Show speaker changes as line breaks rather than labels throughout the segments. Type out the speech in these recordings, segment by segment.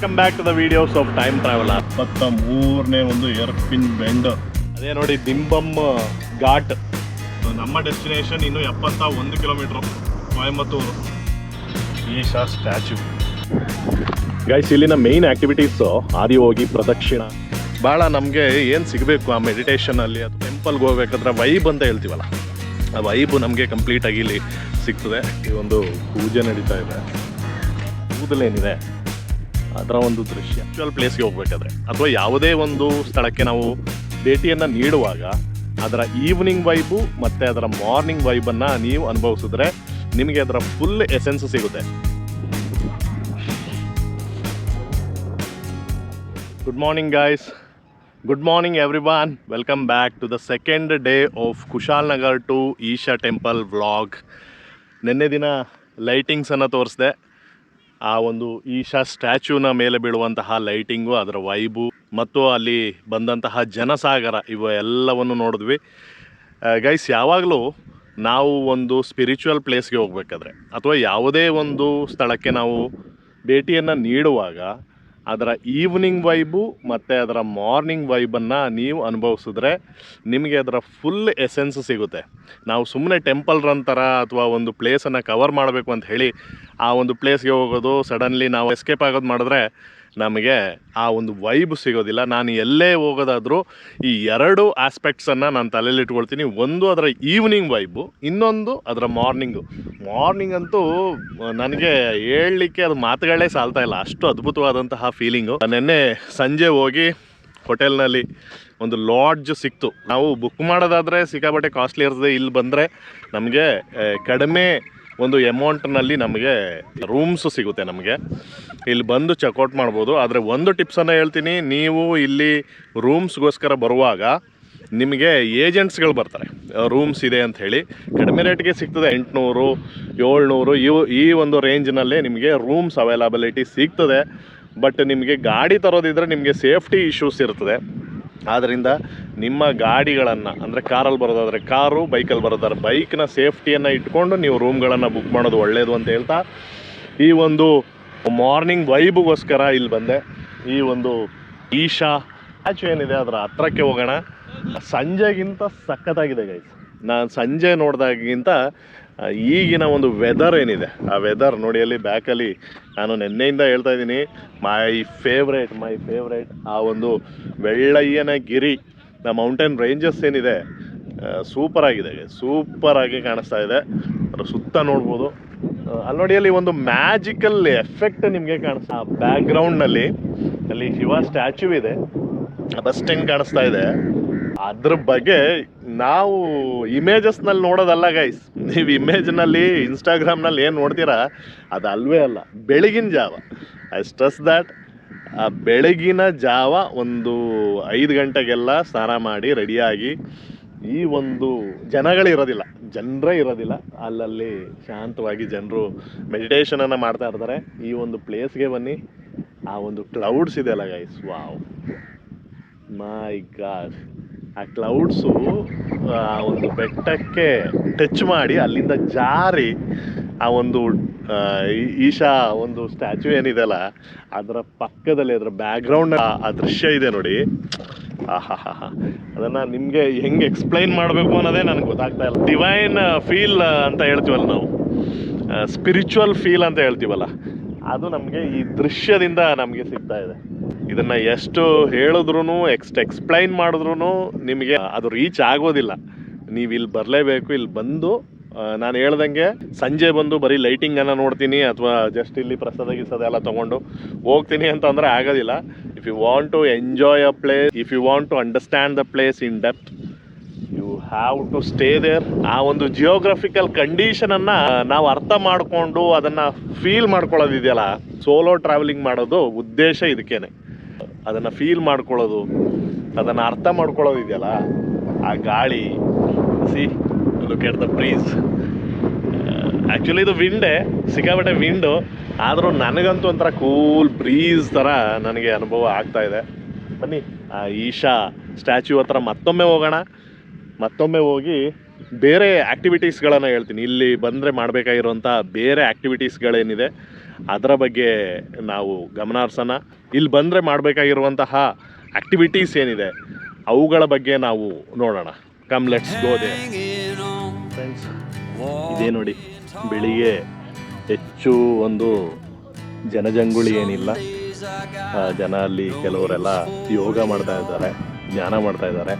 Welcome back to the videos of time traveller. 23ನೇ ಒಂದು hairpin bend, ಅದೇ ನೋಡಿ ದಿಂಬಮ್ ಘಾಟ್. ನಮ್ಮ ಡೆಸ್ಟಿನೇಷನ್ ಇನ್ನು 71 kilometre, Coimbatore. Isha statue. Guys, ಇಲ್ಲಿನ ಮೇನ್ ಆಕ್ಟಿವಿಟೀಸು ಆದಿಯೋಗಿ ಪ್ರದಕ್ಷಿಣ. ಭಾಳ ನಮಗೆ ಏನು ಸಿಗಬೇಕು ಆ ಮೆಡಿಟೇಷನಲ್ಲಿ, ಅದು ಟೆಂಪಲ್ಗೆ ಹೋಗ್ಬೇಕಾದ್ರೆ ವೈಬ್ ಅಂತ ಹೇಳ್ತೀವಲ್ಲ, ಆ ವೈಬ್ ನಮಗೆ ಕಂಪ್ಲೀಟಾಗಿ ಇಲ್ಲಿ ಸಿಗ್ತದೆ. ಈ ಒಂದು ಪೂಜೆ ನಡೀತಾ ಇದೆ, ಕೂದಲೇನಿದೆ ಅದರ ಒಂದು ದೃಶ್ಯ. ಆ್ಯಕ್ಚುಯಲ್ ಪ್ಲೇಸ್ಗೆ ಹೋಗ್ಬೇಕಾದ್ರೆ ಅಥವಾ ಯಾವುದೇ ಒಂದು ಸ್ಥಳಕ್ಕೆ ನಾವು ಭೇಟಿಯನ್ನು ನೀಡುವಾಗ ಅದರ ಈವ್ನಿಂಗ್ ವೈಬು ಮತ್ತು ಅದರ ಮಾರ್ನಿಂಗ್ ವೈಬನ್ನು ನೀವು ಅನುಭವಿಸಿದ್ರೆ ನಿಮಗೆ ಅದರ ಫುಲ್ ಎಸೆನ್ಸ್ ಸಿಗುತ್ತೆ. Good morning guys, good morning everyone. Welcome back to the second day of Kushalnagar to Isha temple vlog. ನಿನ್ನೆ ದಿನ ಲೈಟಿಂಗ್ಸನ್ನು ತೋರಿಸಿದೆ. ಆ ಒಂದು ಈಶಾ ಸ್ಟ್ಯಾಚ್ಯೂನ ಮೇಲೆ ಬೀಳುವಂತಹ ಲೈಟಿಂಗು, ಅದರ ವೈಬು ಮತ್ತು ಅಲ್ಲಿ ಬಂದಂತಹ ಜನಸಾಗರ, ಇವು ಎಲ್ಲವನ್ನು ನೋಡಿದ್ವಿ. ಗೈಸ್, ಯಾವಾಗಲೂ ನಾವು ಒಂದು ಸ್ಪಿರಿಚುವಲ್ ಪ್ಲೇಸ್ಗೆ ಹೋಗ್ಬೇಕಾದ್ರೆ ಅಥವಾ ಯಾವುದೇ ಒಂದು ಸ್ಥಳಕ್ಕೆ ನಾವು ಭೇಟಿಯನ್ನು ನೀಡುವಾಗ ಅದರ ಈವ್ನಿಂಗ್ ವೈಬು ಮತ್ತು ಅದರ ಮಾರ್ನಿಂಗ್ ವೈಬನ್ನು ನೀವು ಅನುಭವಿಸಿದ್ರೆ ನಿಮಗೆ ಅದರ ಫುಲ್ ಎಸೆನ್ಸ್ ಸಿಗುತ್ತೆ. ನಾವು ಸುಮ್ಮನೆ ಟೆಂಪಲ್ ರನ್ ಥರ ಅಥವಾ ಒಂದು ಪ್ಲೇಸನ್ನು ಕವರ್ ಮಾಡಬೇಕು ಅಂತ ಹೇಳಿ ಆ ಒಂದು ಪ್ಲೇಸ್ಗೆ ಹೋಗೋದು, ಸಡನ್ಲಿ ನಾವು ಎಸ್ಕೇಪ್ ಆಗೋದು ಮಾಡಿದ್ರೆ ನಮಗೆ ಆ ಒಂದು ವೈಬ್ ಸಿಗೋದಿಲ್ಲ. ನಾನು ಎಲ್ಲೇ ಹೋಗೋದಾದರೂ ಈ ಎರಡು ಆಸ್ಪೆಕ್ಟ್ಸನ್ನು ನಾನು ತಲೆಯಲ್ಲಿ ಇಟ್ಕೊಳ್ತೀನಿ. ಒಂದು ಅದರ ಈವ್ನಿಂಗ್ ವೈಬು, ಇನ್ನೊಂದು ಅದರ ಮಾರ್ನಿಂಗ್ ಅಂತೂ ನನಗೆ ಹೇಳಲಿಕ್ಕೆ ಅದು ಮಾತುಗಳೇ ಸಾಲ್ತಾ ಇಲ್ಲ, ಅಷ್ಟು ಅದ್ಭುತವಾದಂತಹ ಫೀಲಿಂಗು. ನೆನ್ನೆ ಸಂಜೆ ಹೋಗಿ ಹೋಟೆಲ್ನಲ್ಲಿ ಒಂದು ಲಾಡ್ಜ್ ಸಿಕ್ತು. ನಾವು ಬುಕ್ ಮಾಡೋದಾದರೆ ಸಿಕ್ಕಾಬಟ್ಟೆ ಕಾಸ್ಟ್ಲಿ ಇರ್ತದೆ. ಇಲ್ಲಿ ಬಂದರೆ ನಮಗೆ ಕಡಿಮೆ ಒಂದು ಅಮೌಂಟ್ನಲ್ಲಿ ನಮಗೆ ರೂಮ್ಸು ಸಿಗುತ್ತೆ. ನಮಗೆ ಇಲ್ಲಿ ಬಂದು ಚೆಕ್ಔಟ್ ಮಾಡ್ಬೋದು. ಆದರೆ ಒಂದು ಟಿಪ್ಸನ್ನು ಹೇಳ್ತೀನಿ, ನೀವು ಇಲ್ಲಿ ರೂಮ್ಸ್ಗೋಸ್ಕರ ಬರುವಾಗ ನಿಮಗೆ ಏಜೆಂಟ್ಸ್ಗಳು ಬರ್ತಾರೆ, ರೂಮ್ಸ್ ಇದೆ ಅಂತ ಹೇಳಿ ಕಡಿಮೆ ರೇಟ್ಗೆ ಸಿಗ್ತದೆ. 800, 700 ಈ ಒಂದು ರೇಂಜ್ನಲ್ಲೇ ನಿಮಗೆ ರೂಮ್ಸ್ ಅವೈಲಬಿಲಿಟಿ ಸಿಗ್ತದೆ. ಬಟ್ ನಿಮಗೆ ಗಾಡಿ ತರೋದಿದ್ರೆ ನಿಮಗೆ ಸೇಫ್ಟಿ ಇಶ್ಯೂಸ್ ಇರ್ತದೆ. ಆದ್ದರಿಂದ ನಿಮ್ಮ ಗಾಡಿಗಳನ್ನು, ಅಂದರೆ ಕಾರಲ್ಲಿ ಬರೋದಾದರೆ ಕಾರು, ಬೈಕಲ್ಲಿ ಬರೋದಾದ್ರೆ ಬೈಕ್ನ ಸೇಫ್ಟಿಯನ್ನು ಇಟ್ಕೊಂಡು ನೀವು ರೂಮ್ಗಳನ್ನು ಬುಕ್ ಮಾಡೋದು ಒಳ್ಳೆಯದು ಅಂತ ಹೇಳ್ತಾ ಈ ಒಂದು ಮಾರ್ನಿಂಗ್ ವೈಬ್ಗೋಸ್ಕರ ಇಲ್ಲಿ ಬಂದೆ. ಈ ಒಂದು ಈಶಾ ಸ್ಟ್ಯಾಚ್ಯೂ ಏನಿದೆ ಅದರ ಹತ್ರಕ್ಕೆ ಹೋಗೋಣ. ಸಂಜೆಗಿಂತ ಸಖತ್ತಾಗಿದೆ ಗೈಸ್. ನಾನು ಸಂಜೆ ನೋಡಿದಾಗಿಂತ ಈಗಿನ ಒಂದು ವೆದರ್ ಏನಿದೆ, ಆ ವೆದರ್ ನೋಡಿ. ಅಲ್ಲಿ ಬ್ಯಾಕಲ್ಲಿ ನಾನು ನಿನ್ನೆಯಿಂದ ಹೇಳ್ತಾ ಇದ್ದೀನಿ, ಮೈ ಫೇವ್ರೇಟ್ ಆ ಒಂದು ವೆಳ್ಳಯ್ಯನ ಗಿರಿ, ದ ಮೌಂಟೇನ್ ರೇಂಜಸ್ ಏನಿದೆ ಸೂಪರಾಗಿ ಕಾಣಿಸ್ತಾ ಇದೆ. ಅದರ ಸುತ್ತ ನೋಡ್ಬೋದು. ಅಲ್ಲಿ ನೋಡಿ, ಅಲ್ಲಿ ಒಂದು ಮ್ಯಾಜಿಕಲ್ ಎಫೆಕ್ಟ್ ನಿಮಗೆ ಕಾಣಿಸ್ತಾ. ಆ ಬ್ಯಾಕ್ಗ್ರೌಂಡ್ನಲ್ಲಿ ಅಲ್ಲಿ ಶಿವ ಸ್ಟ್ಯಾಚ್ಯೂ ಇದೆ, ಬಸ್ ಸ್ಟ್ಯಾಂಡ್ ಕಾಣಿಸ್ತಾ ಇದೆ. ಅದ್ರ ಬಗ್ಗೆ ನಾವು ಇಮೇಜಸ್ನಲ್ಲಿ ನೋಡೋದಲ್ಲ ಗೈಸ್. ನೀವು ಇಮೇಜ್ನಲ್ಲಿ ಇನ್ಸ್ಟಾಗ್ರಾಮ್ನಲ್ಲಿ ಏನು ನೋಡ್ತೀರಾ ಅದು ಅಲ್ವೇ ಅಲ್ಲ. ಬೆಳಗಿನ ಜಾವ, ಐ ಸ್ಟ್ರೆಸ್ ದ್ಯಾಟ್, ಆ ಬೆಳಗಿನ ಜಾವ ಒಂದು 5 ಗಂಟೆಗೆಲ್ಲ ಸ್ನಾನ ಮಾಡಿ ರೆಡಿಯಾಗಿ, ಈ ಒಂದು ಜನರೇ ಇರೋದಿಲ್ಲ ಅಲ್ಲಲ್ಲಿ ಶಾಂತವಾಗಿ ಜನರು ಮೆಡಿಟೇಷನನ್ನು ಮಾಡ್ತಾ ಇರ್ತಾರೆ. ಈ ಒಂದು ಪ್ಲೇಸ್ಗೆ ಬನ್ನಿ. ಆ ಒಂದು ಕ್ಲೌಡ್ಸ್ ಇದೆಯಲ್ಲ ಗೈಸ್, ವಾವ್, ಮೈ ಗಾಡ್. ಆ ಕ್ಲೌಡ್ಸು ಆ ಒಂದು ಬೆಟ್ಟಕ್ಕೆ ಟಚ್ ಮಾಡಿ ಅಲ್ಲಿಂದ ಜಾರಿ ಆ ಒಂದು ಈಶಾ ಒಂದು ಸ್ಟ್ಯಾಚ್ಯೂ ಏನಿದೆಯಲ್ಲ ಅದರ ಪಕ್ಕದಲ್ಲಿ, ಅದರ ಬ್ಯಾಕ್ಗ್ರೌಂಡ್ ಆ ದೃಶ್ಯ ಇದೆ ನೋಡಿ. ಅದನ್ನು ನಿಮಗೆ ಹೆಂಗೆ ಎಕ್ಸ್ಪ್ಲೈನ್ ಮಾಡಬೇಕು ಅನ್ನೋದೇ ನನಗೆ ಗೊತ್ತಾಗ್ತಾ ಇಲ್ಲ. ಡಿವೈನ್ ಫೀಲ್ ಅಂತ ಹೇಳ್ತೀವಲ್ಲ ನಾವು, ಸ್ಪಿರಿಚುವಲ್ ಫೀಲ್ ಅಂತ ಹೇಳ್ತೀವಲ್ಲ, ಅದು ನಮಗೆ ಈ ದೃಶ್ಯದಿಂದ ನಮಗೆ ಸಿಗ್ತಾ ಇದೆ. ಇದನ್ನು ಎಷ್ಟು ಹೇಳಿದ್ರೂ ಎಕ್ಸ್ಪ್ಲೈನ್ ಮಾಡಿದ್ರೂ ನಿಮಗೆ ಅದು ರೀಚ್ ಆಗೋದಿಲ್ಲ. ನೀವು ಇಲ್ಲಿ ಬರಲೇಬೇಕು. ಇಲ್ಲಿ ಬಂದು ನಾನು ಹೇಳ್ದಂಗೆ ಸಂಜೆ ಬಂದು ಬರೀ ಲೈಟಿಂಗನ್ನು ನೋಡ್ತೀನಿ ಅಥವಾ ಜಸ್ಟ್ ಇಲ್ಲಿ ಪ್ರಸಾದ ಎಲ್ಲ ತೊಗೊಂಡು ಹೋಗ್ತೀನಿ ಅಂತಂದರೆ ಆಗೋದಿಲ್ಲ. If you want to enjoy a place, if you want to understand the place in depth, you have to stay there. ಆ ಒಂದು ಜಿಯೋಗ್ರಫಿಕಲ್ ಕಂಡೀಷನನ್ನು ನಾವು ಅರ್ಥ ಮಾಡಿಕೊಂಡು ಅದನ್ನು ಫೀಲ್ ಮಾಡ್ಕೊಳ್ಳೋದಿದೆಯಲ್ಲ, ಸೋಲೋ ಟ್ರಾವೆಲಿಂಗ್ ಮಾಡೋದು ಉದ್ದೇಶ ಇದಕ್ಕೇನೆ. ಅದನ್ನು ಫೀಲ್ ಮಾಡ್ಕೊಳ್ಳೋದು, ಅದನ್ನು ಅರ್ಥ ಮಾಡ್ಕೊಳ್ಳೋದಿದೆಯಲ್ಲ, ಆ ಗಾಳಿ, C look at the breeze. Actually ಇದು ವಿಂಡೇ, ಸಿಕ್ಕಾಬಟ್ಟೆ ವಿಂಡು, ಆದರೂ ನನಗಂತೂ ಒಂಥರ ಕೂಲ್ ಬ್ರೀಸ್ ಥರ ನನಗೆ ಅನುಭವ ಆಗ್ತಾ ಇದೆ. ಬನ್ನಿ ಆ ಈಶಾ ಸ್ಟ್ಯಾಚ್ಯೂ ಹತ್ರ ಮತ್ತೊಮ್ಮೆ ಹೋಗಿ ಬೇರೆ ಆ್ಯಕ್ಟಿವಿಟೀಸ್ಗಳನ್ನು ಹೇಳ್ತೀನಿ. ಇಲ್ಲಿ ಬಂದರೆ ಮಾಡಬೇಕಾಗಿರೋಂಥ ಬೇರೆ ಆ್ಯಕ್ಟಿವಿಟೀಸ್ಗಳೇನಿದೆ ಅದರ ಬಗ್ಗೆ ನಾವು ಗಮನ ಹರಿಸೋಣ. ಇಲ್ಲಿ ಬಂದರೆ ಮಾಡಬೇಕಾಗಿರುವಂತಹ ಆ್ಯಕ್ಟಿವಿಟೀಸ್ ಏನಿದೆ ಅವುಗಳ ಬಗ್ಗೆ ನಾವು ನೋಡೋಣ. Come let's go they friends. ಇದೇ ನೋಡಿ, ಬೆಳಿಗ್ಗೆ ಹೆಚ್ಚು ಒಂದು ಜನಜಂಗುಳಿ ಏನಿಲ್ಲ. ಜನ ಅಲ್ಲಿ ಕೆಲವರೆಲ್ಲ ಯೋಗ ಮಾಡ್ತಾ ಇದ್ದಾರೆ, ಧ್ಯಾನ ಮಾಡ್ತಾ ಇದ್ದಾರೆ,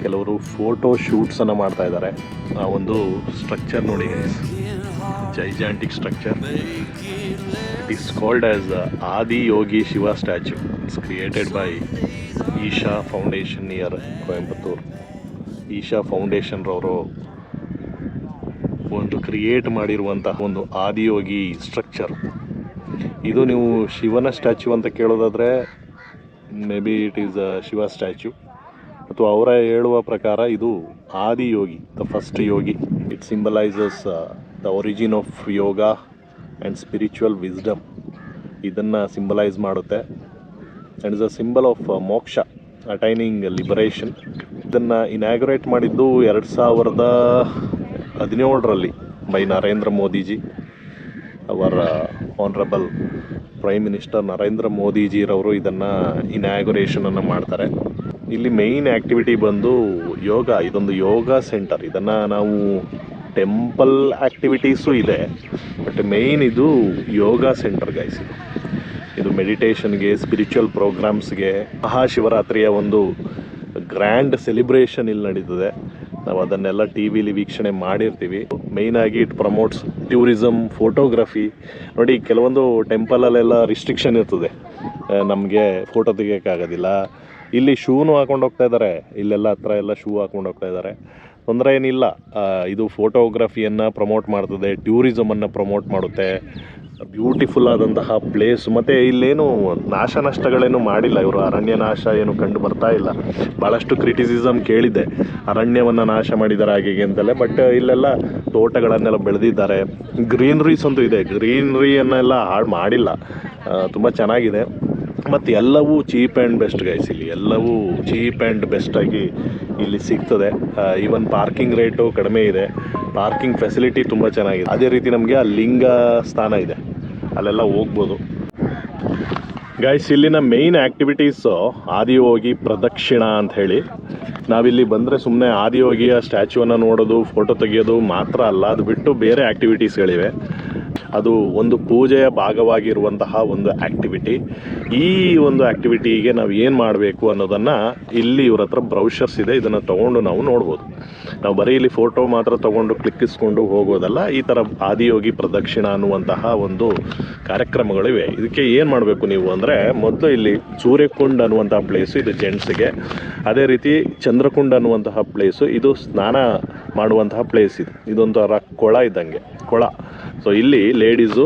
ಕೆಲವರು ಫೋಟೋ ಶೂಟ್ಸನ್ನು ಮಾಡ್ತಾ ಇದ್ದಾರೆ. ಆ ಒಂದು ಸ್ಟ್ರಕ್ಚರ್ ನೋಡಿ, gigantic structure. It is called as Adiyogi Shiva statue. It's created by Isha foundation near Coimbatore. Isha foundation ರವರು ಒಂದು ಕ್ರಿಯೇಟ್ ಮಾಡಿರುವಂತಹ ಒಂದು ಆದಿಯೋಗಿ ಸ್ಟ್ರಕ್ಚರ್ ಇದು. ನೀವು ಶಿವನ ಸ್ಟ್ಯಾಚ್ಯೂ ಅಂತ ಕೇಳೋದಾದರೆ may be it is a Shiva statue, ಅಥವಾ ಅವರ ಹೇಳುವ ಪ್ರಕಾರ ಇದು Adiyogi, the first yogi. It symbolises the origin of yoga and spiritual wisdom. ಇದನ್ನು ಸಿಂಬಲೈಸ್ ಮಾಡುತ್ತೆ. And is a symbol of moksha, attaining liberation. ಇದನ್ನು ಇನಾಗ್ರೇಟ್ ಮಾಡಿದ್ದು 2017ರಲ್ಲಿ ಬೈ ನರೇಂದ್ರ ಮೋದಿಜಿ. ಅವರ ಆನರಬಲ್ ಪ್ರೈಮ್ ಮಿನಿಸ್ಟರ್ ನರೇಂದ್ರ ಮೋದಿಜಿರವರು ಇದನ್ನು ಇನಾಗ್ರೇಷನನ್ನು ಮಾಡ್ತಾರೆ. ಇಲ್ಲಿ ಮೇಯ್ನ್ ಆ್ಯಕ್ಟಿವಿಟಿ ಬಂದು ಯೋಗ. ಇದೊಂದು ಯೋಗ ಸೆಂಟರ್. ಇದನ್ನು ನಾವು ಟೆಂಪಲ್ ಆ್ಯಕ್ಟಿವಿಟೀಸು ಇದೆ, ಬಟ್ ಮೇಯ್ನ್ ಇದು ಯೋಗ ಸೆಂಟರ್ ಗೈಸ್. ಇದು ಮೆಡಿಟೇಷನ್ಗೆ, ಸ್ಪಿರಿಚುವಲ್ ಪ್ರೋಗ್ರಾಮ್ಸ್ಗೆ, ಮಹಾಶಿವರಾತ್ರಿಯ ಒಂದು ಗ್ರ್ಯಾಂಡ್ ಸೆಲಿಬ್ರೇಷನ್ ಇಲ್ಲಿ ನಡೀತದೆ. ನಾವು ಅದನ್ನೆಲ್ಲ ಟಿ ವಿಲಿ ವೀಕ್ಷಣೆ ಮಾಡಿರ್ತೀವಿ. ಮೇಯ್ನಾಗಿ ಇಟ್ ಪ್ರಮೋಟ್ಸ್ ಟೂರಿಸಮ್, ಫೋಟೋಗ್ರಫಿ. ನೋಡಿ, ಕೆಲವೊಂದು ಟೆಂಪಲಲ್ಲೆಲ್ಲ ರಿಸ್ಟ್ರಿಕ್ಷನ್ ಇರ್ತದೆ, ನಮಗೆ ಫೋಟೋ ತೆಗಿಯೋಕ್ಕಾಗೋದಿಲ್ಲ. ಇಲ್ಲಿ ಶೂನು ಹಾಕೊಂಡು ಹೋಗ್ತಾ ಇದ್ದಾರೆ, ಇಲ್ಲೆಲ್ಲ ಹತ್ರ ಎಲ್ಲ ಶೂ ಹಾಕೊಂಡು ಹೋಗ್ತಾ ಇದ್ದಾರೆ. ತೊಂದರೆ ಏನಿಲ್ಲ. ಇದು ಫೋಟೋಗ್ರಫಿಯನ್ನು ಪ್ರಮೋಟ್ ಮಾಡ್ತದೆ, ಟೂರಿಸಮನ್ನು ಪ್ರಮೋಟ್ ಮಾಡುತ್ತೆ. ಬ್ಯೂಟಿಫುಲ್ ಆದಂತಹ ಪ್ಲೇಸ್. ಮತ್ತು ಇಲ್ಲೇನು ನಾಶ ನಷ್ಟಗಳೇನು ಮಾಡಿಲ್ಲ ಇವರು. ಅರಣ್ಯ ನಾಶ ಏನು ಕಂಡು ಬರ್ತಾ ಇಲ್ಲ. ಭಾಳಷ್ಟು ಕ್ರಿಟಿಸಿಸಮ್ ಕೇಳಿದ್ದೆ, ಅರಣ್ಯವನ್ನು ನಾಶ ಮಾಡಿದ್ದಾರೆ ಹಾಗೆ ಅಂತಲೇ. ಬಟ್ ಇಲ್ಲೆಲ್ಲ ತೋಟಗಳನ್ನೆಲ್ಲ ಬೆಳೆದಿದ್ದಾರೆ. ಗ್ರೀನರೀಸ್ ಅಂತೂ ಇದೆ, ಗ್ರೀನರಿಯನ್ನೆಲ್ಲ ಹಾಳು ಮಾಡಿಲ್ಲ. ತುಂಬ ಚೆನ್ನಾಗಿದೆ. ಮತ್ತು ಎಲ್ಲವೂ ಚೀಪ್ ಆ್ಯಂಡ್ ಬೆಸ್ಟ್ ಗೈಸ್. ಇಲ್ಲಿ ಎಲ್ಲವೂ ಚೀಪ್ ಆ್ಯಂಡ್ ಬೆಸ್ಟಾಗಿ ಇಲ್ಲಿ ಸಿಗ್ತದೆ. ಈವನ್ ಪಾರ್ಕಿಂಗ್ ರೇಟು ಕಡಿಮೆ ಇದೆ, ಪಾರ್ಕಿಂಗ್ ಫೆಸಿಲಿಟಿ ತುಂಬ ಚೆನ್ನಾಗಿದೆ. ಅದೇ ರೀತಿ ನಮಗೆ ಆ ಲಿಂಗ ಸ್ಥಾನ ಇದೆ, ಅಲ್ಲೆಲ್ಲ ಹೋಗ್ಬೋದು ಗೈಸ್. ಇಲ್ಲಿನ ಮೇಯ್ನ್ ಆ್ಯಕ್ಟಿವಿಟೀಸು ಆದಿಯೋಗಿ ಪ್ರದಕ್ಷಿಣ ಅಂತ ಹೇಳಿ. ನಾವಿಲ್ಲಿ ಬಂದರೆ ಸುಮ್ಮನೆ ಆದಿಯೋಗಿಯ ಸ್ಟ್ಯಾಚ್ಯೂವನ್ನು ನೋಡೋದು, ಫೋಟೋ ತೆಗೆಯೋದು ಮಾತ್ರ ಅಲ್ಲ, ಅದು ಬಿಟ್ಟು ಬೇರೆ ಆ್ಯಕ್ಟಿವಿಟೀಸ್ಗಳಿವೆ. ಅದು ಒಂದು ಪೂಜೆಯ ಭಾಗವಾಗಿರುವಂತಹ ಒಂದು ಆ್ಯಕ್ಟಿವಿಟಿ. ಈ ಒಂದು ಆ್ಯಕ್ಟಿವಿಟಿಗೆ ನಾವು ಏನು ಮಾಡಬೇಕು ಅನ್ನೋದನ್ನು ಇಲ್ಲಿ ಇವ್ರ ಹತ್ರ ಬ್ರೌಷರ್ಸ್ ಇದೆ, ಇದನ್ನು ತೊಗೊಂಡು ನಾವು ನೋಡ್ಬೋದು. ನಾವು ಬರೀ ಇಲ್ಲಿ ಫೋಟೋ ಮಾತ್ರ ತೊಗೊಂಡು ಕ್ಲಿಕ್ಕಿಸ್ಕೊಂಡು ಹೋಗೋದಲ್ಲ, ಈ ಥರ ಆದಿಯೋಗಿ ಪ್ರದಕ್ಷಿಣ ಅನ್ನುವಂತಹ ಒಂದು ಕಾರ್ಯಕ್ರಮಗಳಿವೆ. ಇದಕ್ಕೆ ಏನು ಮಾಡಬೇಕು ನೀವು ಅಂದರೆ, ಮೊದಲು ಇಲ್ಲಿ ಸೂರ್ಯಕುಂಡ್ ಅನ್ನುವಂತಹ ಪ್ಲೇಸು, ಇದು ಜೆಂಟ್ಸ್ಗೆ. ಅದೇ ರೀತಿ ಚಂದ್ರಕುಂಡ್ ಅನ್ನುವಂತಹ ಪ್ಲೇಸು, ಇದು ಸ್ನಾನ ಮಾಡುವಂತಹ ಪ್ಲೇಸ್. ಇದೊಂಥರ ಕೊಳ ಇದ್ದಂಗೆ, ಕೊಳ. ಸೊ ಇಲ್ಲಿ ಲೇಡೀಸು,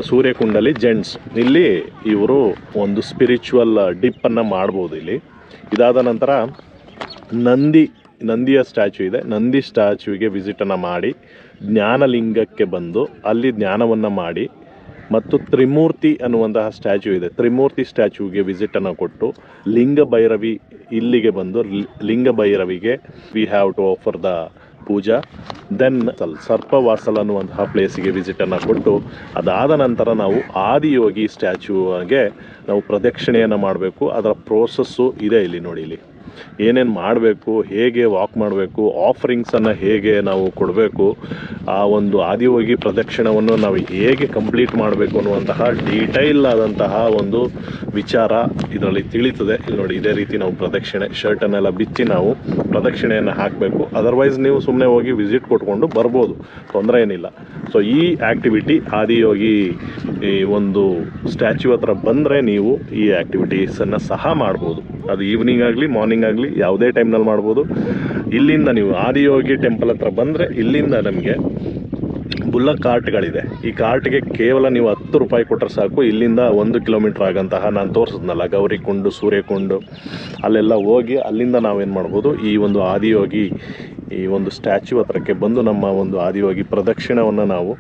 ಸೂರ್ಯಕುಂಡಲ್ಲಿ ಜೆಂಟ್ಸ್. ಇಲ್ಲಿ ಇವರು ಒಂದು ಸ್ಪಿರಿಚುವಲ್ ಡಿಪ್ಪನ್ನು ಮಾಡ್ಬೋದು ಇಲ್ಲಿ. ಇದಾದ ನಂತರ ನಂದಿಯ ಸ್ಟ್ಯಾಚ್ಯೂ ಇದೆ. ನಂದಿ ಸ್ಟ್ಯಾಚ್ಯೂಗೆ ವಿಸಿಟನ್ನು ಮಾಡಿ, ಜ್ಞಾನಲಿಂಗಕ್ಕೆ ಬಂದು ಅಲ್ಲಿ ಜ್ಞಾನವನ್ನು ಮಾಡಿ, ಮತ್ತು ತ್ರಿಮೂರ್ತಿ ಅನ್ನುವಂತಹ ಸ್ಟ್ಯಾಚ್ಯೂ ಇದೆ. ತ್ರಿಮೂರ್ತಿ ಸ್ಟ್ಯಾಚ್ಯೂಗೆ ವಿಸಿಟನ್ನು ಕೊಟ್ಟು, ಲಿಂಗ ಭೈರವಿ ಇಲ್ಲಿಗೆ ಬಂದು, ಲಿಂಗ ಭೈರವಿಗೆ we have to offer the puja. Then Sarpavasal ಅನ್ನುವಂತಹ ಪ್ಲೇಸಿಗೆ ವಿಸಿಟನ್ನು ಕೊಟ್ಟು, ಅದಾದ ನಂತರ ನಾವು ಆದಿಯೋಗಿ ಸ್ಟ್ಯಾಚ್ಯೂಗೆ ನಾವು ಪ್ರದಕ್ಷಿಣೆಯನ್ನು ಮಾಡಬೇಕು. ಅದರ ಪ್ರೋಸೆಸ್ಸು ಇದೆ ಇಲ್ಲಿ ನೋಡಿ. ಇಲ್ಲಿ ಏನೇನು ಮಾಡಬೇಕು, ಹೇಗೆ ವಾಕ್ ಮಾಡಬೇಕು, ಆಫರಿಂಗ್ಸನ್ನು ಹೇಗೆ ನಾವು ಕೊಡಬೇಕು, ಆ ಒಂದು ಆದಿಯೋಗಿ ಪ್ರದಕ್ಷಿಣವನ್ನು ನಾವು ಹೇಗೆ ಕಂಪ್ಲೀಟ್ ಮಾಡಬೇಕು ಅನ್ನುವಂತಹ ಡೀಟೈಲ್ ಆದಂತಹ ಒಂದು ವಿಚಾರ ಇದರಲ್ಲಿ ತಿಳಿತದೆ. ಇಲ್ಲಿ ನೋಡಿ, ಇದೇ ರೀತಿ ನಾವು ಪ್ರದಕ್ಷಿಣೆ, ಶರ್ಟನ್ನೆಲ್ಲ ಬಿಚ್ಚಿ ನಾವು ಪ್ರದಕ್ಷಿಣೆಯನ್ನು ಹಾಕಬೇಕು. ಅದರ್ವೈಸ್ ನೀವು ಸುಮ್ಮನೆ ಹೋಗಿ ವಿಸಿಟ್ ಕೊಟ್ಕೊಂಡು ಬರ್ಬೋದು, ತೊಂದರೆ ಏನಿಲ್ಲ. ಸೊ ಈ ಆ್ಯಕ್ಟಿವಿಟಿ ಆದಿಯೋಗಿ ಈ ಒಂದು ಸ್ಟ್ಯಾಚ್ಯೂ ಹತ್ರ ಬಂದರೆ ನೀವು ಈ ಆ್ಯಕ್ಟಿವಿಟೀಸನ್ನು ಸಹ ಮಾಡ್ಬೋದು. ಅದು ಈವ್ನಿಂಗ್ ಆಗಲಿ, ಮಾರ್ನಿಂಗ್ ಆಗಲಿ, ಯಾವುದೇ ಟೈಮ್ನಲ್ಲಿ ಮಾಡ್ಬೋದು. ಇಲ್ಲಿಂದ ನೀವು ಆದಿಯೋಗಿ ಟೆಂಪಲ್ ಹತ್ರ ಬಂದರೆ ಇಲ್ಲಿಂದ ನಮಗೆ ಬುಲ್ಲಕ್ ಕಾರ್ಟ್ಗಳಿದೆ. ಈ ಕಾರ್ಟ್ಗೆ ಕೇವಲ ನೀವು 10 ರೂಪಾಯಿ ಕೊಟ್ಟರೆ ಸಾಕು. ಇಲ್ಲಿಂದ 1 ಕಿಲೋಮೀಟ್ರ್ ಆಗಂತಹ ನಾನು ತೋರಿಸಿದ್ನಲ್ಲ ಗೌರಿಕುಂಡು, ಸೂರ್ಯಕುಂಡು, ಅಲ್ಲೆಲ್ಲ ಹೋಗಿ ಅಲ್ಲಿಂದ ನಾವೇನು ಮಾಡ್ಬೋದು, ಈ ಒಂದು ಆದಿಯೋಗಿ ಈ ಒಂದು ಸ್ಟ್ಯಾಚ್ಯೂ ಹತ್ರಕ್ಕೆ ಬಂದು ನಮ್ಮ ಒಂದು ಆದಿಯೋಗಿ ಪ್ರದಕ್ಷಿಣವನ್ನು ನಾವು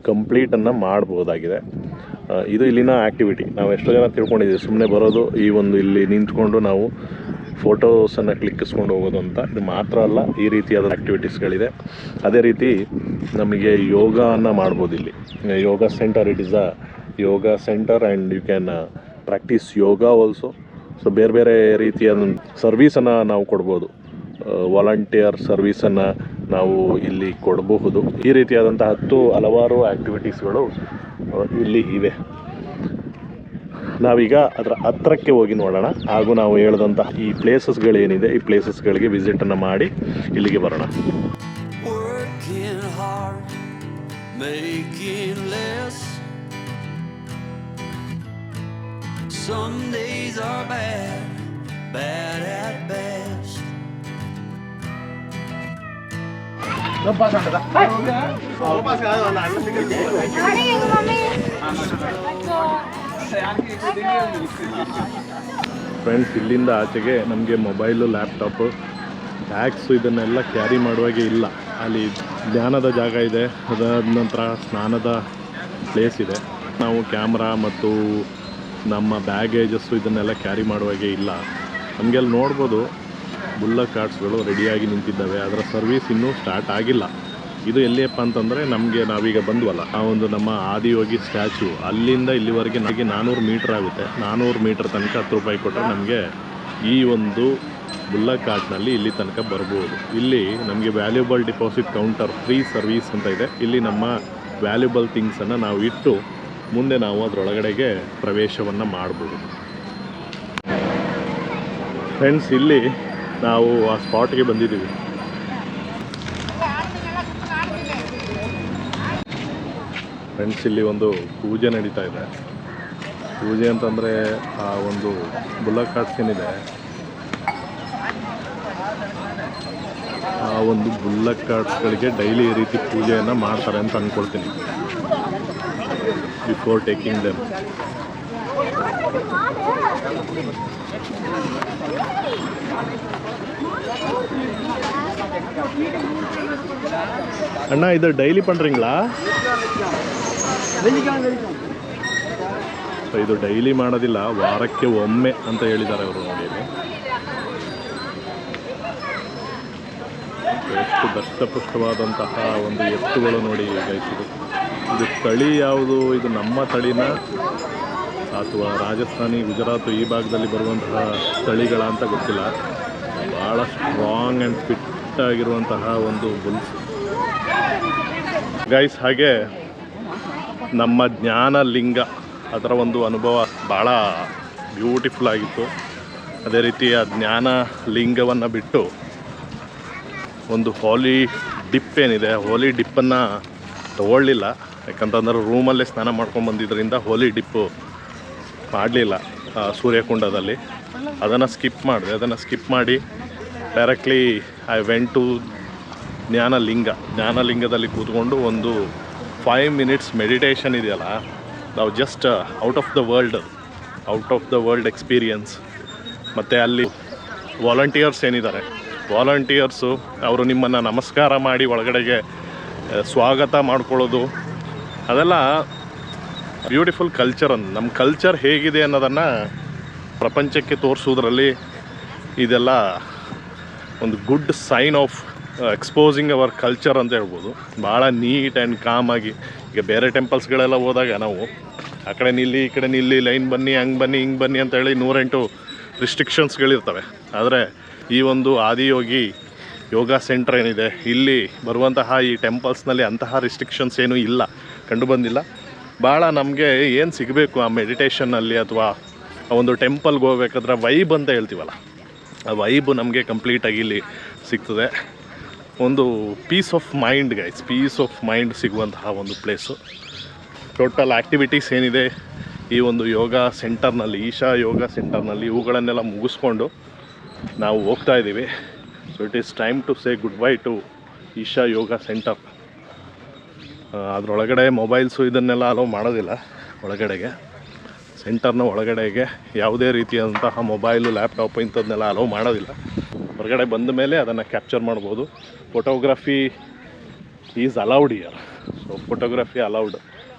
ಕಂಪ್ಲೀಟನ್ನು ಮಾಡ್ಬೋದಾಗಿದೆ. ಇದು ಇಲ್ಲಿನ ಆ್ಯಕ್ಟಿವಿಟಿ. ನಾವು ಎಷ್ಟೋ ಜನ ತಿಳ್ಕೊಂಡಿದ್ದೀವಿ ಸುಮ್ಮನೆ ಬರೋದು, ಈ ಒಂದು ಇಲ್ಲಿ ನಿಂತ್ಕೊಂಡು ನಾವು ಫೋಟೋಸನ್ನು ಕ್ಲಿಕ್ಕಿಸ್ಕೊಂಡು ಹೋಗೋದು ಅಂತ. ಇದು ಮಾತ್ರ ಅಲ್ಲ, ಈ ರೀತಿಯಾದ ಆ್ಯಕ್ಟಿವಿಟೀಸ್ಗಳಿದೆ. ಅದೇ ರೀತಿ ನಮಗೆ ಯೋಗವನ್ನು ಮಾಡ್ಬೋದು ಇಲ್ಲಿ. Yoga centre, it is a yoga centre and you can practise yoga also. So ಬೇರೆ ಬೇರೆ ರೀತಿಯ ಸರ್ವೀಸನ್ನು ನಾವು ಕೊಡ್ಬೋದು. ವಾಲಂಟಿಯರ್ ಸರ್ವೀಸನ್ನು ನಾವು ಇಲ್ಲಿ ಕೊಡಬಹುದು. ಈ ರೀತಿಯಾದಂಥ ಹಲವಾರು ಆ್ಯಕ್ಟಿವಿಟೀಸ್ಗಳು ಇಲ್ಲಿ ಇವೆ. ನಾವೀಗ ಅದರ ಹತ್ರಕ್ಕೆ ಹೋಗಿ ನೋಡೋಣ, ಹಾಗೂ ನಾವು ಹೇಳಿದಂತಹ ಈ ಪ್ಲೇಸಸ್ಗಳೇನಿದೆ ಈ ಪ್ಲೇಸಸ್ಗಳಿಗೆ ವಿಸಿಟನ್ನು ಮಾಡಿ ಇಲ್ಲಿಗೆ ಬರೋಣ. Some days are bad, bad at best. Friends, ಇಲ್ಲಿಂದ ಆಚೆಗೆ ನಮಗೆ ಮೊಬೈಲು, ಲ್ಯಾಪ್ಟಾಪು, ಬ್ಯಾಗ್ಸು ಇದನ್ನೆಲ್ಲ ಕ್ಯಾರಿ ಮಾಡುವಾಗೆ ಇಲ್ಲ. ಅಲ್ಲಿ ಧ್ಯಾನದ ಜಾಗ ಇದೆ, ಅದಾದ ನಂತರ ಸ್ನಾನದ ಪ್ಲೇಸ್ ಇದೆ. ನಾವು ಕ್ಯಾಮ್ರಾ ಮತ್ತು ನಮ್ಮ ಬ್ಯಾಗೇಜಸ್ಸು ಇದನ್ನೆಲ್ಲ ಕ್ಯಾರಿ ಮಾಡುವಾಗೆ ಇಲ್ಲ. ನಮಗೆ ಅಲ್ಲಿ ನೋಡ್ಬೋದು ಬುಲ್ಲಕ್ ಕಾರ್ಟ್ಸ್ಗಳು ರೆಡಿಯಾಗಿ ನಿಂತಿದ್ದಾವೆ. ಅದರ ಸರ್ವೀಸ್ ಇನ್ನೂ ಸ್ಟಾರ್ಟ್ ಆಗಿಲ್ಲ. ಇದು ಎಲ್ಲಿಯಪ್ಪ ಅಂತಂದರೆ ನಾವೀಗ ಬಂದ್ವಲ್ಲ, ಆ ಒಂದು ನಮ್ಮ ಆದಿಯೋಗಿ ಸ್ಟ್ಯಾಚು, ಅಲ್ಲಿಂದ ಇಲ್ಲಿವರೆಗೆ ನಮಗೆ 400 ಮೀಟ್ರ್ ಆಗುತ್ತೆ. 400 ಮೀಟ್ರ್ ತನಕ 10 ರೂಪಾಯಿ ಕೊಟ್ಟರೆ ನಮಗೆ ಈ ಒಂದು ಬುಲ್ಲಕ್ ಕಾರ್ಟ್ನಲ್ಲಿ ಇಲ್ಲಿ ತನಕ ಬರ್ಬೋದು. ಇಲ್ಲಿ ನಮಗೆ valuable deposit counter free service ಅಂತ ಇದೆ. ಇಲ್ಲಿ ನಮ್ಮ ವ್ಯಾಲ್ಯೂಬಲ್ ಥಿಂಗ್ಸನ್ನು ನಾವು ಇಟ್ಟು ಮುಂದೆ ನಾವು ಅದರೊಳಗಡೆಗೆ ಪ್ರವೇಶವನ್ನು ಮಾಡ್ಬೋದು. ಫ್ರೆಂಡ್ಸ್, ಇಲ್ಲಿ ನಾವು ಆ ಸ್ಪಾಟ್ಗೆ ಬಂದಿದ್ದೀವಿ. ಫ್ರೆಂಡ್ಸ್, ಇಲ್ಲಿ ಒಂದು ಪೂಜೆ ನಡೀತಾ ಇದೆ. ಪೂಜೆ ಅಂತಂದರೆ ಆ ಒಂದು ಬುಲ್ಲಕ್ ಕಾರ್ಟ್ಸ್ ಏನಿದೆ, ಆ ಒಂದು ಬುಲ್ಲಕ್ ಕಾರ್ಟ್ಸ್ಗಳಿಗೆ ಡೈಲಿ ಈ ರೀತಿ ಪೂಜೆಯನ್ನು ಮಾಡ್ತಾರೆ ಅಂತ ಅಂದ್ಕೊಳ್ತೀನಿ ಬಿಫೋರ್ ಟೇಕಿಂಗ್ ದೆಮ್. ಅಣ್ಣ, ಇದು ಡೈಲಿ ಪಂಡ್ರಿಂಗ್ಲಾ? ಇದು ಡೈಲಿ ಮಾಡೋದಿಲ್ಲ, ವಾರಕ್ಕೆ ಒಮ್ಮೆ ಅಂತ ಹೇಳಿದ್ದಾರೆ ಅವರು. ನೋಡಿ, ಎಷ್ಟು ದಷ್ಟಪುಷ್ಟವಾದಂತಹ ಒಂದು ಎತ್ತುಗಳು ನೋಡಿ ಗೈಸಿದು. ಇದು ತಳಿ ಯಾವುದು? ಇದು ನಮ್ಮ ತಳಿನ ಅಥವಾ ರಾಜಸ್ಥಾನಿ, ಗುಜರಾತ್ ಈ ಭಾಗದಲ್ಲಿ ಬರುವಂತಹ ತಳಿಗಳ ಅಂತ ಗೊತ್ತಿಲ್ಲ. ಭಾಳ ಸ್ಟ್ರಾಂಗ್ ಆ್ಯಂಡ್ ಫಿಟ್ ಆಗಿರುವಂತಹ ಒಂದು ಬುಲ್ಸ್ ಗೈಸ್. ಹಾಗೆ ನಮ್ಮ ಜ್ಞಾನಲಿಂಗ, ಅದರ ಒಂದು ಅನುಭವ ಭಾಳ ಬ್ಯೂಟಿಫುಲ್ ಆಗಿತ್ತು. ಅದೇ ರೀತಿ ಆ ಜ್ಞಾನ ಲಿಂಗವನ್ನು ಬಿಟ್ಟು ಒಂದು ಹೋಲಿ ಡಿಪ್ ಏನಿದೆ, ಹೋಲಿ ಡಿಪ್ಪನ್ನು ತಗೊಳ್ಳಿಲ್ಲ. ಯಾಕಂತಂದ್ರೆ ರೂಮಲ್ಲೇ ಸ್ನಾನ ಮಾಡ್ಕೊಂಡು ಬಂದಿದ್ದರಿಂದ ಹೋಲಿ ಡಿಪ್ಪು ಮಾಡಲಿಲ್ಲ ಸೂರ್ಯಕುಂಡದಲ್ಲಿ. ಅದನ್ನು ಸ್ಕಿಪ್ ಮಾಡಿದೆ. ಅದನ್ನು ಸ್ಕಿಪ್ ಮಾಡಿ ಡೈರೆಕ್ಟ್ಲಿ ಐ ವೆಂಟ್ ಟು ಜ್ಞಾನಲಿಂಗದಲ್ಲಿ ಕೂತ್ಕೊಂಡು ಒಂದು 5 ಮಿನಿಟ್ಸ್ ಮೆಡಿಟೇಷನ್ ಇದೆಯಲ್ಲ, ನಾವು just out of the world experience. ಮತ್ತು ಅಲ್ಲಿ ವಾಲಂಟಿಯರ್ಸ್ ಏನಿದ್ದಾರೆ, ವಾಲಂಟಿಯರ್ಸು ಅವರು ನಿಮ್ಮನ್ನು ನಮಸ್ಕಾರ ಮಾಡಿ ಒಳಗಡೆಗೆ ಸ್ವಾಗತ ಮಾಡ್ಕೊಳ್ಳೋದು, ಅದೆಲ್ಲ ಬ್ಯೂಟಿಫುಲ್ ಕಲ್ಚರ್. ನಮ್ಮ ಕಲ್ಚರ್ ಹೇಗಿದೆ ಅನ್ನೋದನ್ನು ಪ್ರಪಂಚಕ್ಕೆ ತೋರಿಸೋದ್ರಲ್ಲಿ ಇದೆಲ್ಲ ಒಂದು good sign of exposing our culture ಅಂತ ಹೇಳ್ಬೋದು. ಭಾಳ ನೀಟ್ ಆ್ಯಂಡ್ ಕಾಮಾಗಿ. ಈಗ ಬೇರೆ ಟೆಂಪಲ್ಸ್ಗಳೆಲ್ಲ ಹೋದಾಗ ನಾವು ಆ ಕಡೆ ನಿಲ್ಲಿ, ಈ ಕಡೆ ನಿಲ್ಲಿ, ಲೈನ್ ಬನ್ನಿ, ಹಂಗೆ ಬನ್ನಿ, ಹಿಂಗೆ ಬನ್ನಿ ಅಂತೇಳಿ 108 ರಿಸ್ಟ್ರಿಕ್ಷನ್ಸ್ಗಳಿರ್ತವೆ. ಆದರೆ ಈ ಒಂದು ಆದಿಯೋಗಿ ಯೋಗ ಸೆಂಟರ್ ಏನಿದೆ, ಇಲ್ಲಿ ಬರುವಂತಹ ಈ ಟೆಂಪಲ್ಸ್ನಲ್ಲಿ ಅಂತಹ ರಿಸ್ಟ್ರಿಕ್ಷನ್ಸ್ ಏನೂ ಇಲ್ಲ, ಕಂಡುಬಂದಿಲ್ಲ. ಭಾಳ ನಮಗೆ ಏನು ಸಿಗಬೇಕು ಆ ಮೆಡಿಟೇಷನ್ನಲ್ಲಿ ಅಥವಾ ಆ ಒಂದು ಟೆಂಪಲ್ಗೆ ಹೋಗ್ಬೇಕಾದ್ರೆ ವೈಬ್ ಅಂತ ಹೇಳ್ತೀವಲ್ಲ, ಆ ವೈಬು ನಮಗೆ ಕಂಪ್ಲೀಟಾಗಿ ಇಲ್ಲಿ ಸಿಗ್ತದೆ. ಒಂದು peace of mind guys, peace of mind ಸಿಗುವಂತಹ ಒಂದು ಪ್ಲೇಸು. ಟೋಟಲ್ ಆ್ಯಕ್ಟಿವಿಟೀಸ್ ಏನಿದೆ ಈ ಒಂದು ಯೋಗ ಸೆಂಟರ್ನಲ್ಲಿ, ಈಶಾ ಯೋಗ ಸೆಂಟರ್ನಲ್ಲಿ, ಇವುಗಳನ್ನೆಲ್ಲ ಮುಗಿಸ್ಕೊಂಡು ನಾವು ಹೋಗ್ತಾ ಇದ್ದೀವಿ. So it is time to say goodbye to Isha Yoga centre. ಅದರೊಳಗಡೆ ಮೊಬೈಲ್ಸು ಇದನ್ನೆಲ್ಲ ಅಲೋ ಮಾಡೋದಿಲ್ಲ. ಒಳಗಡೆಗೆ ಸೆಂಟರ್ನ ಒಳಗಡೆಗೆ ಯಾವುದೇ ರೀತಿಯಾದಂತಹ ಮೊಬೈಲು, ಲ್ಯಾಪ್ಟಾಪು ಇಂಥದ್ದನ್ನೆಲ್ಲ ಅಲೋ ಮಾಡೋದಿಲ್ಲ. ಹೊರಗಡೆ ಬಂದ ಮೇಲೆ ಅದನ್ನು ಕ್ಯಾಪ್ಚರ್ ಮಾಡ್ಬೋದು. Photography is allowed here. So photography allowed.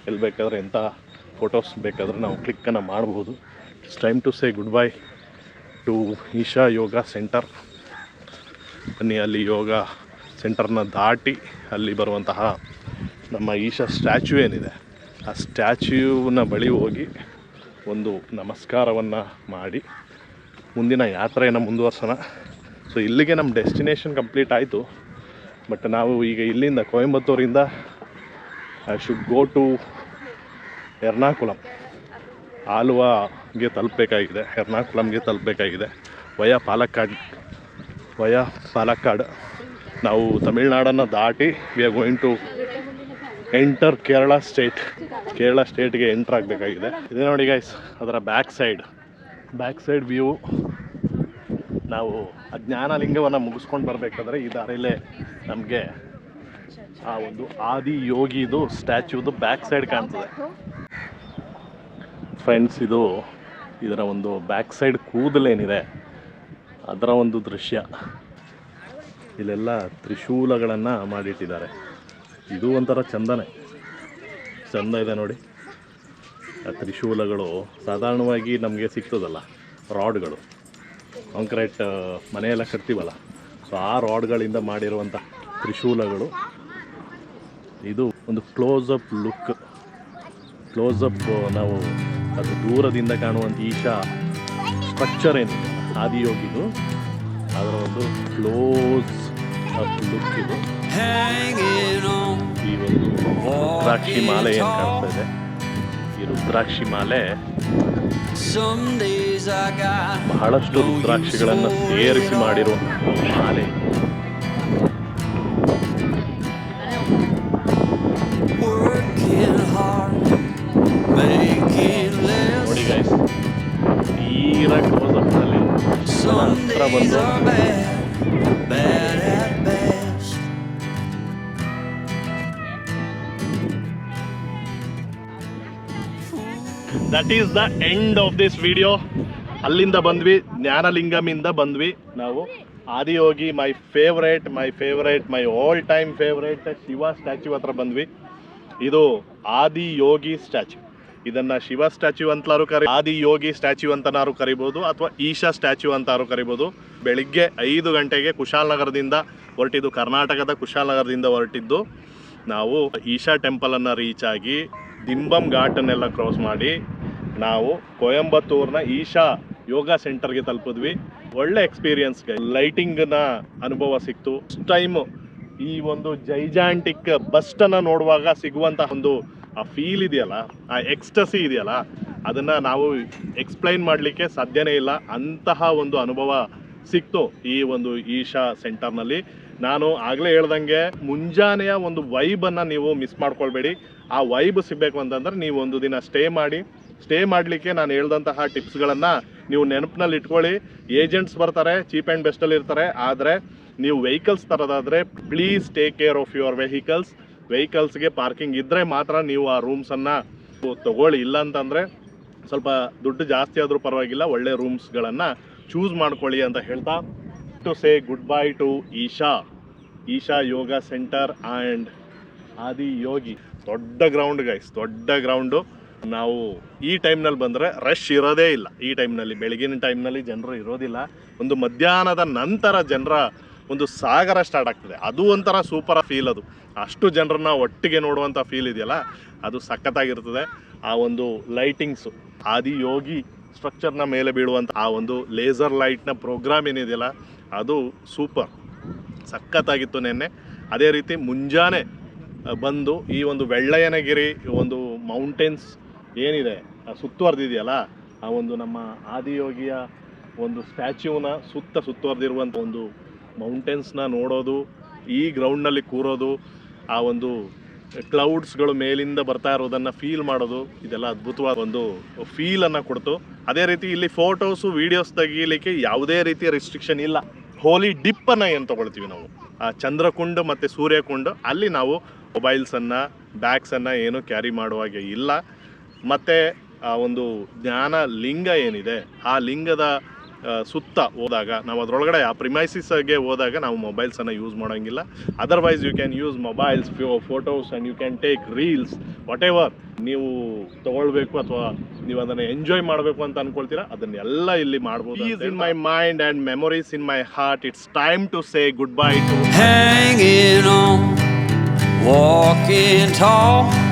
ಎಲ್ಲಿ ಬೇಕಾದರೆ ಎಂಥ ಫೋಟೋಸ್ ಬೇಕಾದರೆ ನಾವು ಕ್ಲಿಕ್ಕನ್ನು ಮಾಡ್ಬೋದು. It's time to say goodbye to Isha Yoga centre. ಬನ್ನಿ, ಅಲ್ಲಿ ಯೋಗ ಸೆಂಟರ್ನ ದಾಟಿ ಅಲ್ಲಿ ಬರುವಂತಹ ನಮ್ಮ ಈಶಾ ಸ್ಟ್ಯಾಚ್ಯೂ ಏನಿದೆ ಆ ಸ್ಟ್ಯಾಚ್ಯೂನ ಬಳಿ ಹೋಗಿ ಒಂದು ನಮಸ್ಕಾರವನ್ನು ಮಾಡಿ ಮುಂದಿನ ಯಾತ್ರೆಯನ್ನು ಮುಂದುವರ್ಸೋಣ. ಸೊ ಇಲ್ಲಿಗೆ ನಮ್ಮ ಡೆಸ್ಟಿನೇಷನ್ ಕಂಪ್ಲೀಟ್ ಆಯಿತು. ಬಟ್ ನಾವು ಈಗ ಇಲ್ಲಿಂದ ಕೊಯಂಬತ್ತೂರಿಂದ I should go to Ernakulam, ಆಲ್ವಾಗೆ ತಲುಪಬೇಕಾಗಿದೆ, ಎರ್ನಾಕುಲಂಗೆ ತಲುಪಬೇಕಾಗಿದೆ ವಯಾ ಪಾಲಕ್ಕಾಡ್. ನಾವು ತಮಿಳ್ನಾಡನ್ನು ದಾಟಿ we are going to enter Kerala ಸ್ಟೇಟ್ಗೆ ಎಂಟರ್ ಆಗಬೇಕಾಗಿದೆ. ಇದೇ ನೋಡಿ ಗೈಸ್, ಅದರ ಬ್ಯಾಕ್ ಸೈಡ್ ವ್ಯೂ. ನಾವು ಜ್ಞಾನಲಿಂಗವನ್ನು ಮುಗಿಸ್ಕೊಂಡು ಬರಬೇಕಾದ್ರೆ ಈ ದಾರಿಲೇ ನಮಗೆ ಆ ಒಂದು ಆದಿ ಯೋಗಿದು ಸ್ಟ್ಯಾಚ್ಯೂದು ಬ್ಯಾಕ್ ಸೈಡ್ ಕಾಣ್ತದೆ ಫ್ರೆಂಡ್ಸ್. ಇದರ ಒಂದು ಬ್ಯಾಕ್ ಸೈಡ್ ಕೂದಲೇನಿದೆ ಅದರ ಒಂದು ದೃಶ್ಯ. ಇಲ್ಲೆಲ್ಲ ತ್ರಿಶೂಲಗಳನ್ನು ಮಾಡಿಟ್ಟಿದ್ದಾರೆ. ಇದು ಒಂಥರ ಚಂದ ಇದೆ ನೋಡಿ. ಆ ತ್ರಿಶೂಲಗಳು ಸಾಧಾರಣವಾಗಿ ನಮಗೆ ಸಿಗ್ತದಲ್ಲ, ರಾಡ್ಗಳು, ಕಾಂಕ್ರೀಟ್ ಮನೆಯೆಲ್ಲ ಕಟ್ತೀವಲ್ಲ, ಸೊ ಆ ರಾಡ್ಗಳಿಂದ ಮಾಡಿರುವಂಥ ತ್ರಿಶೂಲಗಳು. ಇದು ಒಂದು ಕ್ಲೋಸಪ್ ನಾವು ಅದು ದೂರದಿಂದ ಕಾಣುವಂಥ ಈಶಾ ಸ್ಟ್ರಕ್ಚರ್ ಏನಿದೆ ಆದಿಯೋಗಿದು, ಅದರ ಒಂದು ಕ್ಲೋಸ್ ಅಪ್ ಲುಕ್ ಇದು. ಈ ಒಂದು ರುದ್ರಾಕ್ಷಿ ಮಾಲೆ ಏನು ಕಾಣ್ತಾ ಇದೆ, ಈ ರುದ್ರಾಕ್ಷಿ ಮಾಲೆ ಬಹಳಷ್ಟು ರುದ್ರಾಕ್ಷಿಗಳನ್ನು ಸೇರಿಸಿ ಮಾಡಿರುವ ಮಾಲೆ. ನೋಡಿ ಗೈಸ್, ತೀರಾ ಕ್ಲೋಸಪ್ನಲ್ಲಿ ಹತ್ರ ಬಂದು that is the end of this video. ಅಲ್ಲಿಂದ ಬಂದ್ವಿ, ಜ್ಞಾನಲಿಂಗಮಿಂದ ಬಂದ್ವಿ ನಾವು Adiyogi, my favourite my all time favourite Shiva statue ಹತ್ರ ಬಂದ್ವಿ. ಇದು ಆದಿಯೋಗಿ ಸ್ಟ್ಯಾಚ್ಯೂ. ಇದನ್ನು ಶಿವ ಸ್ಟ್ಯಾಚ್ಯೂ ಅಂತಲಾರು ಆದಿಯೋಗಿ ಸ್ಟ್ಯಾಚ್ಯೂ ಅಂತನಾರು ಕರಿಬೋದು, ಅಥವಾ ಈಶಾ ಸ್ಟ್ಯಾಚ್ಯೂ ಅಂತಾರು ಕರಿಬೋದು. ಬೆಳಿಗ್ಗೆ 5 ಗಂಟೆಗೆ ಕುಶಾಲನಗರದಿಂದ ಹೊರಟಿದ್ದು, ಕರ್ನಾಟಕದ ಕುಶಾಲನಗರದಿಂದ ಹೊರಟಿದ್ದು. ನಾವು ಈಶಾ ಟೆಂಪಲನ್ನು ರೀಚ್ ಆಗಿ ದಿಂಬಮ್ ಘಾಟನ್ನೆಲ್ಲ ಕ್ರಾಸ್ ಮಾಡಿ ನಾವು ಕೊಯಂಬತ್ತೂರಿನ ಈಶಾ ಯೋಗ ಸೆಂಟರ್ಗೆ ತಲುಪಿದ್ವಿ. ಒಳ್ಳೆ ಎಕ್ಸ್ಪೀರಿಯನ್ಸ್, ಲೈಟಿಂಗ್ನ ಅನುಭವ ಸಿಕ್ತು. ಟೈಮು ಈ ಒಂದು ಜೈಜಾಂಟಿಕ್ ಬಸ್ಟನ್ನು ನೋಡುವಾಗ ಸಿಗುವಂಥ ಒಂದು ಆ ಫೀಲ್ ಇದೆಯಲ್ಲ, ಆ ಎಕ್ಸ್ಟಸಿ ಇದೆಯಲ್ಲ, ಅದನ್ನು ನಾವು ಎಕ್ಸ್ಪ್ಲೈನ್ ಮಾಡಲಿಕ್ಕೆ ಸಾಧ್ಯನೇ ಇಲ್ಲ. ಅಂತಹ ಒಂದು ಅನುಭವ ಸಿಕ್ತು ಈ ಒಂದು ಈಶಾ ಸೆಂಟರ್ನಲ್ಲಿ. ನಾನು ಆಗಲೇ ಹೇಳ್ದಂಗೆ ಮುಂಜಾನೆಯ ಒಂದು ವೈಬನ್ನು ನೀವು ಮಿಸ್ ಮಾಡ್ಕೊಳ್ಬೇಡಿ. ಆ ವೈಬ್ ಸಿಗಬೇಕು ಅಂತಂದ್ರೆ ನೀವು ಒಂದು ದಿನ ಸ್ಟೇ ಮಾಡಲಿಕ್ಕೆ ನಾನು ಹೇಳ್ದಂತಹ ಟಿಪ್ಸ್ಗಳನ್ನು ನೀವು ನೆನಪಿನಲ್ಲಿ ಇಟ್ಕೊಳ್ಳಿ. ಏಜೆಂಟ್ಸ್ ಬರ್ತಾರೆ, ಚೀಪ್ ಆ್ಯಂಡ್ ಬೆಸ್ಟಲ್ಲಿ ಇರ್ತಾರೆ. ಆದರೆ ನೀವು ವೆಹಿಕಲ್ಸ್ ತರೋದಾದರೆ please take care of your ವೆಹಿಕಲ್ಸ್ಗೆ ಪಾರ್ಕಿಂಗ್ ಇದ್ದರೆ ಮಾತ್ರ ನೀವು ಆ ರೂಮ್ಸನ್ನು ತಗೊಳ್ಳಿ. ಇಲ್ಲ ಅಂತಂದರೆ ಸ್ವಲ್ಪ ದುಡ್ಡು ಜಾಸ್ತಿ ಆದರೂ ಪರವಾಗಿಲ್ಲ, ಒಳ್ಳೆ ರೂಮ್ಸ್ಗಳನ್ನು ಚೂಸ್ ಮಾಡ್ಕೊಳ್ಳಿ ಅಂತ ಹೇಳ್ತಾ to say goodbye to Isha Yoga centre and Adiyogi. ದೊಡ್ಡ ಗ್ರೌಂಡ್ ಗೈಸ್, ದೊಡ್ಡ ಗ್ರೌಂಡು. ನಾವು ಈ ಟೈಮ್ನಲ್ಲಿ ಬಂದರೆ ರಶ್ ಇರೋದೇ ಇಲ್ಲ. ಈ ಟೈಮ್ನಲ್ಲಿ, ಬೆಳಗಿನ ಟೈಮ್ನಲ್ಲಿ ಜನರು ಇರೋದಿಲ್ಲ. ಒಂದು ಮಧ್ಯಾಹ್ನದ ನಂತರ ಜನರ ಒಂದು ಸಾಗರ ಸ್ಟಾರ್ಟ್ ಆಗ್ತದೆ. ಅದು ಒಂಥರ ಸೂಪರ್ ಫೀಲ್. ಅದು ಅಷ್ಟು ಜನರನ್ನ ಒಟ್ಟಿಗೆ ನೋಡುವಂಥ ಫೀಲ್ ಇದೆಯಲ್ಲ, ಅದು ಸಖತ್ತಾಗಿರ್ತದೆ. ಆ ಒಂದು ಲೈಟಿಂಗ್ಸು, ಆದಿಯೋಗಿ ಸ್ಟ್ರಕ್ಚರ್ನ ಮೇಲೆ ಬೀಳುವಂಥ ಆ ಒಂದು ಲೇಸರ್ ಲೈಟ್ನ ಪ್ರೋಗ್ರಾಮ್ ಏನಿದೆಯಲ್ಲ, ಅದು ಸೂಪರ್ ಸಖತ್ತಾಗಿತ್ತು ನೆನ್ನೆ. ಅದೇ ರೀತಿ ಮುಂಜಾನೆ ಬಂದು ಈ ಒಂದು ವೆಳ್ಳಯ್ಯನಗಿರಿ ಒಂದು ಮೌಂಟೇನ್ಸ್ ಏನಿದೆ ಸುತ್ತುವರೆದಿದೆಯಲ್ಲ, ಆ ಒಂದು ನಮ್ಮ ಆದಿಯೋಗಿಯ ಒಂದು ಸ್ಟ್ಯಾಚ್ಯೂನ ಸುತ್ತುವರೆದಿರುವಂಥ ಒಂದು ಮೌಂಟೇನ್ಸ್ನ ನೋಡೋದು, ಈ ಗ್ರೌಂಡ್ನಲ್ಲಿ ಕೂರೋದು, ಆ ಒಂದು ಕ್ಲೌಡ್ಸ್ಗಳು ಮೇಲಿಂದ ಬರ್ತಾ ಇರೋದನ್ನು ಫೀಲ್ ಮಾಡೋದು, ಇದೆಲ್ಲ ಅದ್ಭುತವಾದ ಒಂದು ಫೀಲನ್ನು ಕೊಡ್ತು. ಅದೇ ರೀತಿ ಇಲ್ಲಿ ಫೋಟೋಸು ವೀಡಿಯೋಸ್ ತೆಗೀಲಿಕ್ಕೆ ಯಾವುದೇ ರೀತಿಯ ರಿಸ್ಟ್ರಿಕ್ಷನ್ ಇಲ್ಲ. ಹೋಲಿ ಡಿಪ್ಪನ್ನು ಏನು ತೊಗೊಳ್ತೀವಿ ನಾವು, ಆ ಚಂದ್ರಕುಂಡ ಮತ್ತು ಸೂರ್ಯಕುಂಡ, ಅಲ್ಲಿ ನಾವು ಮೊಬೈಲ್ಸನ್ನು ಬ್ಯಾಗ್ಸನ್ನು ಏನು ಕ್ಯಾರಿ ಮಾಡುವಾಗೆ ಇಲ್ಲ. ಮತ್ತು ಆ ಒಂದು ಜ್ಞಾನ ಲಿಂಗ ಏನಿದೆ, ಆ ಲಿಂಗದ ಸುತ್ತ ಹೋದಾಗ ನಾವು ಅದರೊಳಗಡೆ ಆ ಪ್ರಿಮೈಸಿಸ್ಗೆ ಹೋದಾಗ ನಾವು ಮೊಬೈಲ್ಸನ್ನು ಯೂಸ್ ಮಾಡೋಂಗಿಲ್ಲ. Otherwise you can use mobiles, photos and you can take reels, whatever ನೀವು ತೊಗೊಳ್ಬೇಕು ಅಥವಾ ನೀವು ಅದನ್ನು ಎಂಜಾಯ್ ಮಾಡಬೇಕು ಅಂತ ಅಂದ್ಕೊಳ್ತೀರಾ, ಅದನ್ನೆಲ್ಲ ಇಲ್ಲಿ ಮಾಡ್ಬೋದು. Is in my mind and memories in my heart. It's time to say goodbye to
hanging on, walking tall.